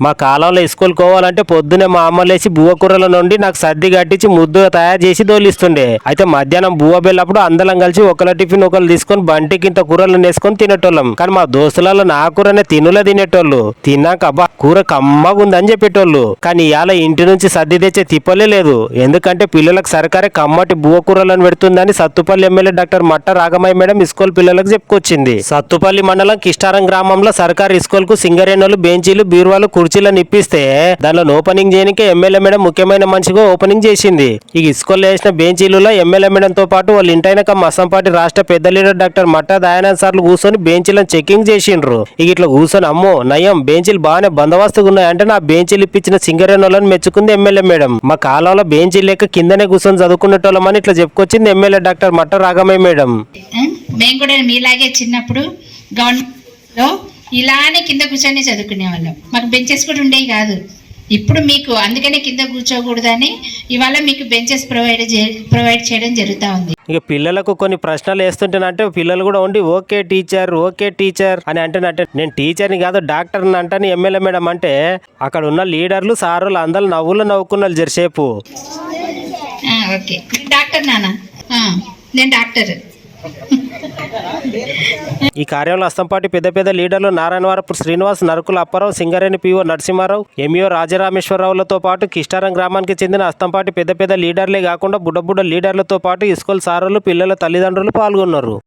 మా కాలంలో స్కూల్ పోవాలంటే పొద్దునే మా అమ్మ లేచి బువ్వ కూరల నుండి నాకు సర్ది కట్టించి ముద్దుగా తయారు చేసి దోలిస్తుండే. అయితే మధ్యాహ్నం బువ్వ బెల్లప్పుడు అందరం కలిసి ఒకళ్ళ టిఫిన్ ఒకళ్ళు తీసుకొని బంటికి ఇంత కూరలు వేసుకొని తినేటోళ్ళం. కానీ మా దోస్తులలో నా కూరనే తినులా తినేటోళ్ళు. తిన్నాక అబ్బా కూర కమ్మగా ఉందని చెప్పేటోళ్ళు. కానీ ఇవాళ ఇంటి నుంచి సర్ది తెచ్చే తిప్పలే లేదు. ఎందుకంటే పిల్లలకు సర్కారే కమ్మటి బువ్వ కూరలను పెడుతుందని సత్తుపల్లి ఎమ్మెల్యే డాక్టర్ మట్ట రాగమయ్య మేడం స్కూల్ పిల్లలకు చెప్పుకొచ్చింది. సత్తుపల్లి మండలం కిష్టారం గ్రామంలో సర్కారు స్కూల్ కు సింగరేణులు బెంచీలు బీరువాలు కుర్చీలను ఇప్పిస్తే దానిలో ఓపెనింగ్ చేయడానికి ఎమ్మెల్యే మేడం ముఖ్యమైన మనిషిగా ఓపెనింగ్ చేసింది. ఈ స్కూల్లో వేసిన బెంచీలలో ఎమ్మెల్యే మేడం తో పాటు వాళ్ళ ఇంటైనక మసంపాటి రాష్ట్ర పెద్ద లీడర్ డాక్టర్ మట్టా దయానంద్ సార్లు కూర్చొని బెంచీలను చెకింగ్ చేసిండ్రు. ఇట్లా కూర్చొని అమ్మో నయం బెంచీలు బాగానే బందోబస్తుగా ఉన్నాయంటే నా బెంచీలు ఇప్పించిన సింగరేణులను మెచ్చుకుంది ఎమ్మెల్యే మేడం. మా కాలంలో బెంచీలు లేక కిందనే కూర్చొని చదువుకునేటోళ్ళమని ఇట్లా చెప్పుకొచ్చింది ఎమ్మెల్యే డాక్టర్ మట్ట రాగమయ్య మేడం. మేము కూడా మీలాగే చిన్నప్పుడు గవర్నమెంట్లో ఇలానే కింద కూర్చొని చదువుకునే వాళ్ళం. మాకు బెంచెస్ కూడా ఉండేవి కాదు. ఇప్పుడు మీకు అందుకనే కింద కూర్చోకూడదని ఇవాళ మీకు బెంచెస్ ప్రొవైడ్ చేయడం జరుగుతూ ఉంది. ఇక పిల్లలకు కొన్ని ప్రశ్నలు వేస్తుంటేనంటే పిల్లలు కూడా ఉండి ఓకే టీచర్ అని అంటేనంటే నేను టీచర్ని కాదు డాక్టర్ని అంటాను ఎమ్మెల్యే మేడం అంటే అక్కడ ఉన్న లీడర్లు సారులు అందరూ నవ్వుకున్నారు జరసేపు. ఓకే డాక్టర్ నాన్న, నేను డాక్టర్. ఈ కార్యంలో అస్తంపాటి పెద్ద లీడర్లు నారాయణవరపు శ్రీనివాస్, నరుకుల అప్పారావు, సింగరేణి పిఓ నరసింహారావు, ఎంఈఓ రాజరామేశ్వరరావులతో పాటు కిష్టారం గ్రామానికి చెందిన అస్తంపాటి పెద్ద లీడర్లే కాకుండా బుడ్డ లీడర్లతో పాటు స్కూల్ సారులు పిల్లల తల్లిదండ్రులు పాల్గొన్నారు.